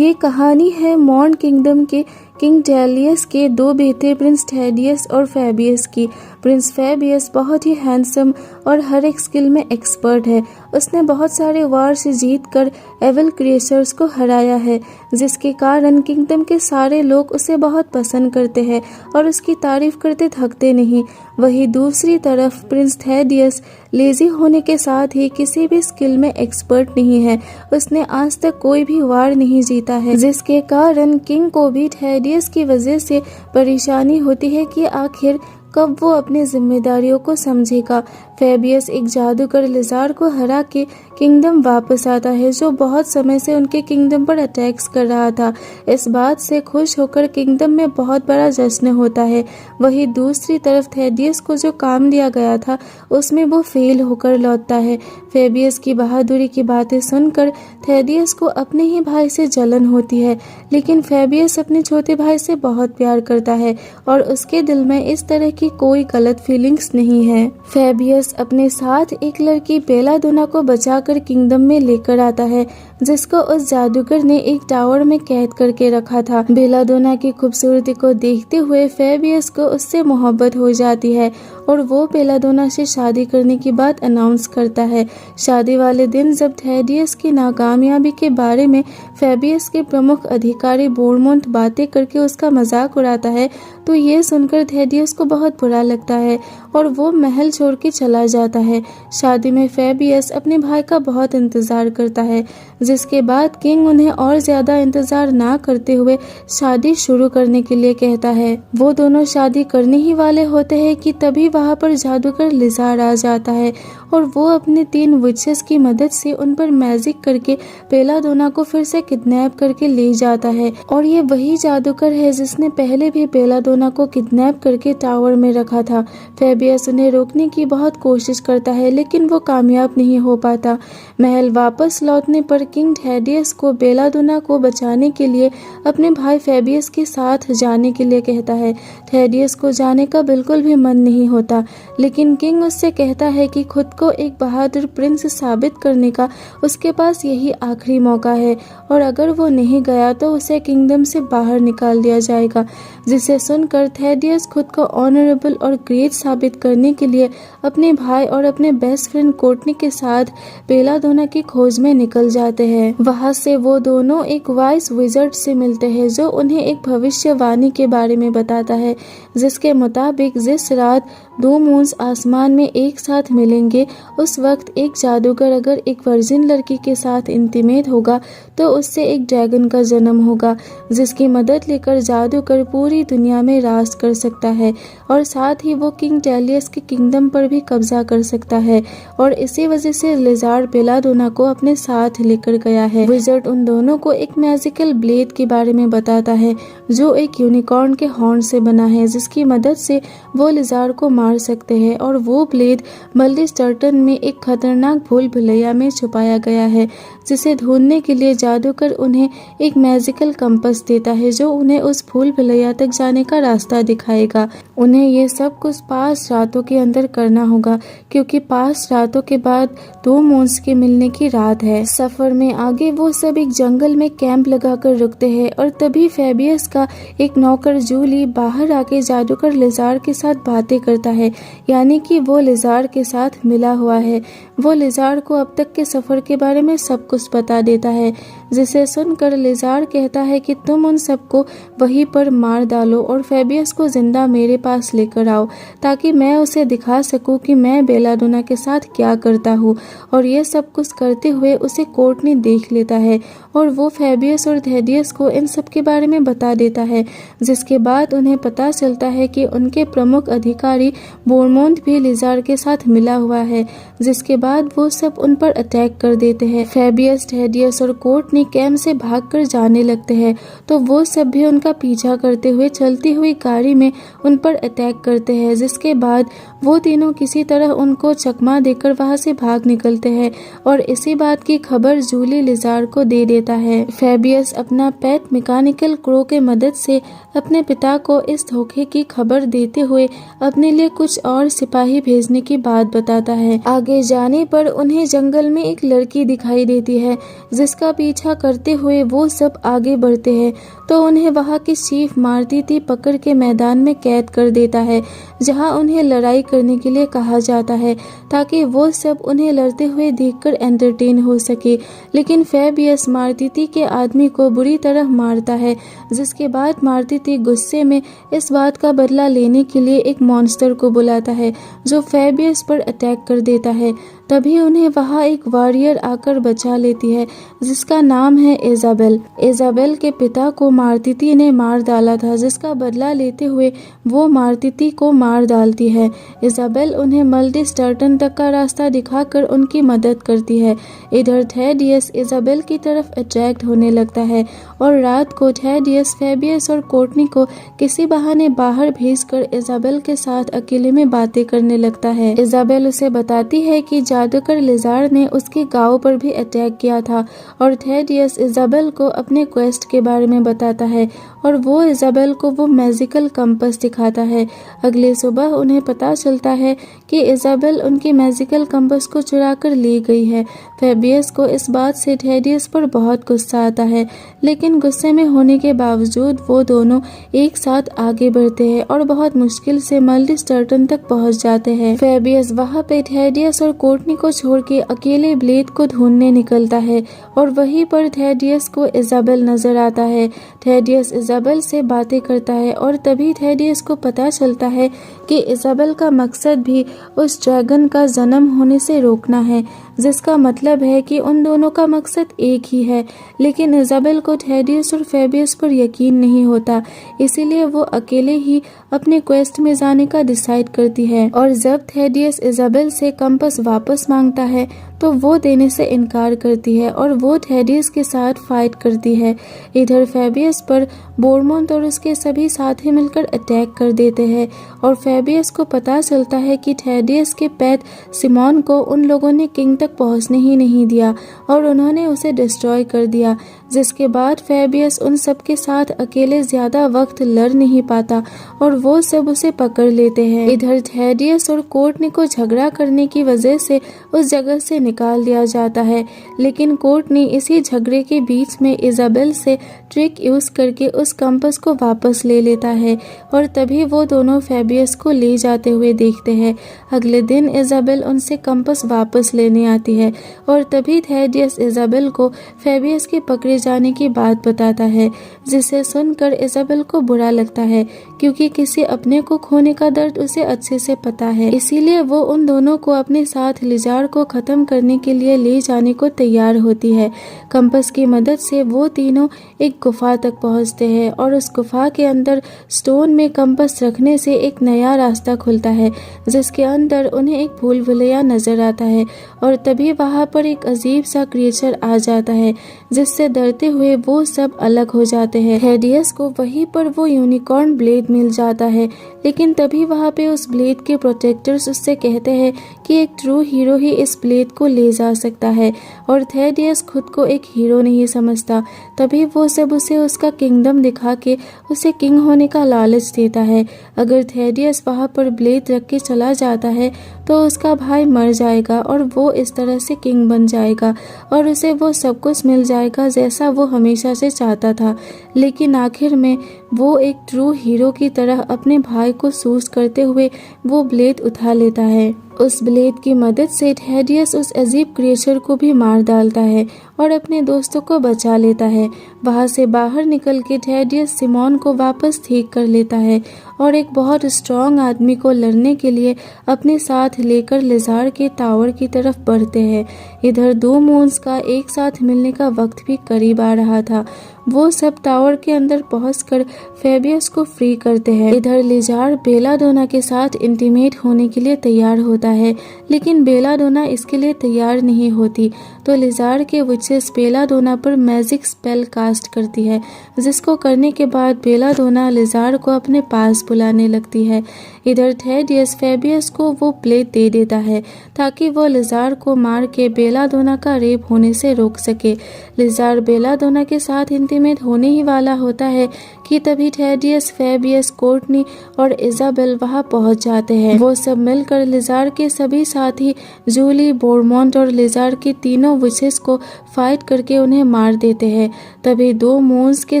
ये कहानी है मॉर्न किंगडम के किंग टेलियस के दो बेटे प्रिंस थेडियस और फेबियस की। प्रिंस फेबियस बहुत ही हैंडसम और हर एक स्किल में एक्सपर्ट है। उसने बहुत सारे वार से जीतकर एविल क्रिएचर्स को हराया है, जिसके कारण किंगडम के सारे लोग उसे बहुत पसंद करते हैं और उसकी तारीफ करते थकते नहीं। वहीं दूसरी तरफ प्रिंस थेडियस लेजी होने के साथ ही किसी भी स्किल में एक्सपर्ट नहीं है। उसने आज तक कोई भी वार नहीं जीता है, जिसके कारण किंग को भी थेडियस की वजह से परेशानी होती है कि आखिर कब वो अपनी जिम्मेदारियों को समझेगा। फेबियस एक जादूगर लिज़ार्ड को हरा के किंगडम वापस आता है, जो बहुत समय से उनके किंगडम पर अटैक्स कर रहा था। इस बात से खुश होकर किंगडम में बहुत बड़ा जश्न होता है। वहीं दूसरी तरफ थेडियस को जो काम दिया गया था उसमें वो फेल होकर लौटता है। फेबियस की बहादुरी की बातें सुनकर थेडियस को अपने ही भाई से जलन होती है, लेकिन फेबियस अपने छोटे भाई से बहुत प्यार करता है और उसके दिल में इस तरह की कोई गलत फीलिंग्स नहीं है। फेबियस अपने साथ एक लड़की बेलाडोना को बचाकर किंगडम में लेकर आता है, जिसको उस जादूगर ने एक टावर में कैद करके रखा था। बेलाडोना की खूबसूरती को देखते हुए फेबियस को उससे मोहब्बत हो जाती है और वो बेलाडोना से शादी करने की बात अनाउंस करता है। शादी वाले दिन जब थेडियस की नाकामयाबी के बारे में फेबियस के प्रमुख अधिकारी बोरमोंट बातें करके उसका मजाक उड़ाता है, तो ये सुनकर थेडियस को बहुत बुरा लगता है और वो महल छोड़ के चला जाता है। शादी में फेबियस अपने भाई का बहुत इंतजार करता है, जिसके बाद किंग उन्हें और ज्यादा इंतजार ना करते हुए शादी शुरू करने के लिए कहता है। वो दोनों शादी करने ही वाले होते हैं कि तभी वहाँ पर जादूगर लिज़ार्ड आ जाता है और वो अपने 3 विचेस की मदद से उन पर मैजिक करके बेलाडोना को फिर से किडनैप करके ले जाता है। और ये वही जादूगर है जिसने पहले भी बेलाडोना को किडनैप करके टावर में रखा था। फेबियस उन्हें रोकने की बहुत कोशिश करता है, लेकिन वो कामयाब नहीं हो पाता। महल वापस लौटने पर किंग थेडियस को बेलाडोना को बचाने के लिए अपने भाई फेबियस के साथ जाने के लिए कहता है। थेडियस को जाने का बिल्कुल भी मन नहीं होता, लेकिन किंग उससे कहता है कि खुद को एक बहादुर प्रिंस साबित करने का उसके पास यही आखिरी मौका है और अगर वो नहीं गया तो उसे किंगडम से बाहर निकाल दिया जाएगा। जिसे सुनकर थेडियस खुद को ऑनरेबल और ग्रेट साबित करने के लिए अपने भाई और अपने बेस्ट फ्रेंड कोर्टनी के साथ बेलाडोना की खोज में निकल जाते हैं। वहां से वो दोनों एक वाइस विजर्ड से मिलते हैं, जो उन्हें एक भविष्यवाणी के बारे में बताता है, जिसके मुताबिक जिस रात 2 मून्स आसमान में एक साथ मिलेंगे, उस वक्त एक जादूगर अगर एक वर्जिन लड़की के साथ इंटीमेट होगा तो उससे एक ड्रैगन का जन्म होगा, जिसकी मदद लेकर जादूगर पूरी दुनिया में राज कर सकता है और साथ ही वो किंग टेलियस के किंगडम पर भी कब्जा कर सकता है। और इसी वजह से लिज़ार्ड बेलाडोना को अपने साथ लेकर गया है। विजर्ड उन दोनों को एक मैजिकल ब्लेड के बारे में बताता है, जो एक यूनिकॉर्न के हॉर्न से बना है, जिसकी मदद से वो लिज़ार्ड को मार सकते हैं। और वो ब्लेड मल्लिस्टर्टन में एक खतरनाक भूल भुलैया में छुपाया गया है, जिसे ढूंढने के लिए जादूगर उन्हें एक मैजिकल कंपास देता है, जो उन्हें उस भूल भुलैया तक जाने का रास्ता दिखाएगा। उन्हें ये सब कुछ 5 रातों के अंदर करना होगा, क्योंकि 5 रातों के बाद 2 मून्स के मिलने की रात है। सफर में आगे वो सब एक जंगल में कैंप लगाकर रुकते हैं और तभी फेबियस का एक नौकर जूली बाहर आके जादूगर लिज़ार्ड के साथ बातें करता है, यानी कि वो लिज़ार्ड के साथ मिला हुआ है। वो लिज़ार्ड को अब तक के सफर के बारे में सब कुछ बता देता है, जिसे सुनकर लिज़ार्ड कहता है कि तुम उन सबको वहीं पर मार डालो और फेबियस को जिंदा मेरे पास लेकर आओ, ताकि मैं उसे दिखा सकूं कि मैं बेलाडोना के साथ क्या करता हूँ। और ये सब कुछ करते हुए उसे कोर्टनी देख लेता है और वो फेबियस और थेडियस को इन सब के बारे में बता देता है, जिसके बाद उन्हें पता चलता है कि उनके प्रमुख अधिकारी बोरमोंट भी लिज़ार्ड के साथ मिला हुआ है, जिसके बाद वो सब उन पर अटैक कर देते हैं। फेबियस, थेडियस और कोर्टनी कैंप से भागकर जाने लगते हैं, तो वो सब भी उनका पीछा करते हुए चलती हुई गाड़ी में उन पर अटैक करते हैं, जिसके बाद वो तीनों किसी तरह उनको चकमा देकर वहां से भाग निकलते हैं और इसी बात की खबर जूली लिज़ार्ड को दे देता है। फेबियस अपना पेट मैकेनिकल क्रो के मदद से अपने पिता को इस धोखे की खबर देते हुए अपने लिए कुछ और सिपाही भेजने की बात बताता है। आगे जाने पर उन्हें जंगल में एक लड़की दिखाई देती है जिसका पीछा करते हुए वो सब आगे बढ़ते हैं तो उन्हें वहाँ की चीफ मारतीती पकड़ के मैदान में कैद कर देता है जहाँ उन्हें लड़ाई करने के लिए कहा जाता है ताकि वो सब उन्हें लड़ते हुए देखकर एंटरटेन हो सके। लेकिन फेबियस मारतीती के आदमी को बुरी तरह मारता है जिसके बाद मारतीती गुस्से में इस बात का बदला लेने के लिए एक मॉन्स्टर को बुलाता है जो फेबियस पर अटैक कर देता है। तभी उन्हें वहाँ एक वॉरियर आकर बचा लेती है जिसका नाम है इजाबेल। इजाबेल के पिता को मारतीती ने मार डाला था जिसका बदला लेते हुए वो मारतीती को मार डालती है। इजाबेल उन्हें मल्टी स्टर्टन तक का रास्ता दिखाकर उनकी मदद करती है। इधर थेडियस इजाबेल की तरफ अट्रैक्ट होने लगता है और रात को थेडियस फेबियस और कोर्टनी को किसी बहाने बाहर भेजकर इजाबेल के साथ अकेले में बातें करने लगता है। इजाबेल उसे बताती है कि जादूगर लिजार ने उसके गांव पर भी अटैक किया था और थेडियस इजाबेल को अपने क्वेस्ट के बारे में बताता है और वो इजाबेल को वो मैजिकल कंपास दिखाता है। अगले सुबह उन्हें पता चलता है कि इजाबेल उनकी मैजिकल कंपास को चुरा कर ले गई है। फेबियस को इस बात से थेडियस पर बहुत गुस्सा आता है लेकिन गुस्से में होने के बावजूद वो दोनों एक साथ आगे बढ़ते हैं और बहुत मुश्किल से मल्टी स्टर्टन तक पहुंच जाते हैं। फेबियस वहाँ पे थेडियस और कोर्टनी को छोड़ के अकेले ब्लेड को ढूंढने निकलता है और वहीं पर थेडियस को इजाबेल नजर आता है। थेडियस इजाबेल से बातें करता है और तभी थेडियस को पता चलता है कि इजाबेल का मकसद भी उस ड्रैगन का जन्म होने से रोकना है जिसका मतलब है कि उन दोनों का मकसद एक ही है। लेकिन इजाबेल को थेडियस और फेबियस पर यकीन नहीं होता इसीलिए वो अकेले ही अपने क्वेस्ट में जाने का डिसाइड करती है और जब थेडियस इजाबेल से कंपास वापस मांगता है तो वो देने से इनकार करती है और वो थेडियस के साथ फाइट करती है। इधर फेबियस पर बोरमोंट और उसके सभी साथी मिलकर अटैक कर देते हैं और फेबियस को पता चलता है कि थेडियस के पेट सिमोन को उन लोगों ने किंग तक पहुंचने ही नहीं दिया और उन्होंने उसे डिस्ट्रॉय कर दिया जिसके बाद फेबियस उन सब के साथ अकेले ज्यादा वक्त लड़ नहीं पाता और वो सब उसे पकड़ लेते हैं। इधर थेडियस और कोर्टनी को झगड़ा करने की वजह से उस जगह से निकाल दिया जाता है लेकिन कोर्टनी इसी झगड़े के बीच में इजाबेल से ट्रिक यूज करके उस कंपास को वापस ले लेता है और तभी वो दोनों फेबियस को ले जाते हुए देखते हैं। अगले दिन इजाबेल उनसे कंपास वापस लेने आती है और तभी थेडियस इजाबेल को फेबियस के पकड़े जाने की बात बताता है जिसे सुनकर इजाबेल को बुरा लगता है क्योंकि किसी अपने को खोने का दर्द उसे अच्छे से पता है। इसीलिए वो उन दोनों को अपने साथ लिजार को खत्म करने के लिए ले जाने को तैयार होती है। कंपास की मदद से वो तीनों एक गुफा तक पहुंचते हैं और उस गुफा के अंदर स्टोन में कंपास रखने से एक नया रास्ता खुलता है जिसके अंदर उन्हें एक भूल भुलैया नजर आता है और तभी वहां पर एक अजीब सा क्रिएचर आ जाता है जिससे डरते हुए वो सब अलग हो जाते हैं। थेडियस को वहीं पर वो यूनिकॉर्न ब्लेड मिल जाता है लेकिन तभी वहाँ पे उस ब्लेड के प्रोटेक्टर्स उससे कहते हैं कि एक ट्रू हीरो ही इस ब्लेड को ले जा सकता है और थेडियस खुद को एक हीरो नहीं समझता। तभी वो सब उसे उसका किंगडम दिखा के उसे किंग होने का लालच देता है। अगर थेडियस वहाँ पर ब्लेड रख के चला जाता है तो उसका भाई मर जाएगा और वो इस तरह से किंग बन जाएगा और उसे वो सब कुछ मिल जाएगा जैसा वो हमेशा से चाहता था। लेकिन आखिर में वो एक ट्रू हीरो की तरह अपने भाई को सूस करते हुए वो ब्लेड उठा लेता है। उस ब्लेड की मदद से थेडियस उस अजीब क्रिएचर को भी मार डालता है और अपने दोस्तों को बचा लेता है। वहां से बाहर निकल के थेडियस सिमोन को वापस ठीक कर लेता है और एक बहुत स्ट्रॉन्ग आदमी को लड़ने के लिए अपने साथ लेकर लिजार के टावर की तरफ बढ़ते हैं। इधर दो मून्स का एक साथ मिलने का वक्त भी करीब आ रहा था। वो सब टावर के अंदर पहुंचकर फेबियस को फ्री करते हैं। इधर लिजार बेलाडोना के साथ इंटीमेट होने के लिए तैयार होता है लेकिन बेलाडोना इसके लिए तैयार नहीं होती तो लिजार के विचेस बेलाडोना पर मैजिक स्पेल कास्ट करती है, जिसको करने के बाद बेलाडोना लिजार को अपने पास बुलाने लगती है। इधर थेडियस फेबियस को वो प्लेट दे देता है ताकि वो लिजार को मार के बेलाडोना का रेप होने से रोक सके। लिजार बेलाडोना के साथ इंटीमेट होने ही वाला होता है कि तभी थेडियस, फेबियस, कोर्टनी और इजाबेल वहां पहुंच जाते हैं। वो सब मिलकर लिजार के सभी साथी जूली, बोरमोंट और लिजार के तीनों विचेस को फाइट करके उन्हें मार देते हैं। तभी दो मून्स के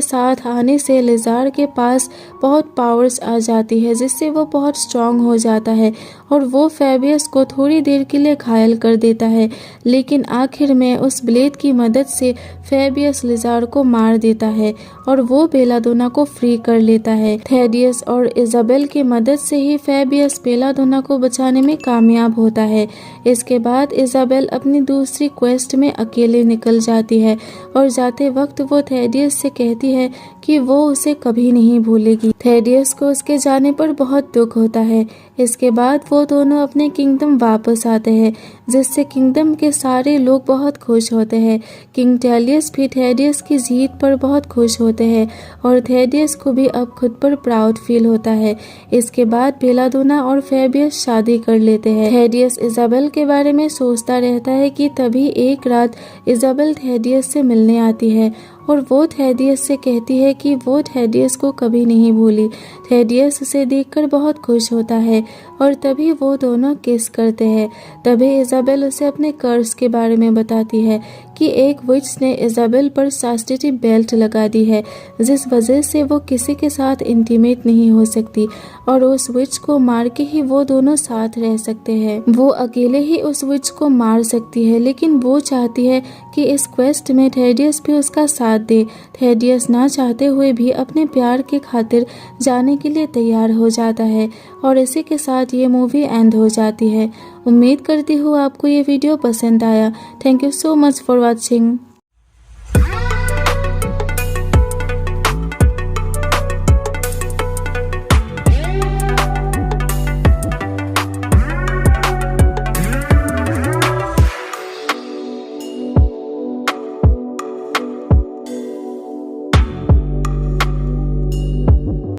साथ आने से लिजार के पास बहुत पावर्स आ जाती है, जिससे वो बहुत स्ट्रांग हो जाता है और वो फेबियस को थोड़ी देर के लिए घायल कर देता है। लेकिन आखिर में उस ब्लेड की मदद से फेबियस लिजार को मार देता है और वो बेलाडोना को फ्री कर लेता है। थेडियस और इजाबेल की मदद से ही फेबियस बेलाडोना को बचाने में कामयाब होता है। इसके बाद इजाबेल अपनी दूसरी क्वेस्ट में अकेले निकल जाती है और जाते वक्त वो थेडियस से कहती है कि वो उसे कभी नहीं भूलेगी। थेडियस को उसके जाने पर बहुत दुख होता है। इसके बाद वो दोनों अपने किंगडम वापस आते हैं, जिससे किंगडम के सारे लोग बहुत खुश होते हैं। किंग टेलियस भी थेडियस की जीत पर बहुत खुश होते हैं और थेडियस को भी अब खुद पर प्राउड फील होता है। इसके बाद बेलाडोना और फेबियस शादी कर लेते हैं। थेडियस इजाबेल के बारे में सोचता रहता है कि तभी एक रात इजाबेल थेडियस से मिलने आती है और वो थेडियस से कहती है कि वो थेडियस को कभी नहीं भूली। थेडियस उसे देखकर बहुत खुश होता है और तभी वो दोनों किस करते हैं। तभी इजाबेल उसे अपने कर्स के बारे में बताती है कि एक विच ने इजाबेल पर चास्टिटी बेल्ट लगा दी है, जिस वजह से वो किसी के साथ इंटीमेट नहीं हो सकती और उस विच को मार के ही वो दोनों साथ रह सकते हैं। वो अकेले ही उस विच को मार सकती है, लेकिन वो चाहती है कि इस क्वेस्ट में थेडियस भी उसका साथ दे। थेडियस ना चाहते हुए भी अपने प्यार के खातिर जाने के लिए तैयार हो जाता है और इसी के साथ ये मूवी एंड हो जाती है। उम्मीद करती हूँ आपको ये वीडियो पसंद आया। Thank you so much for watching.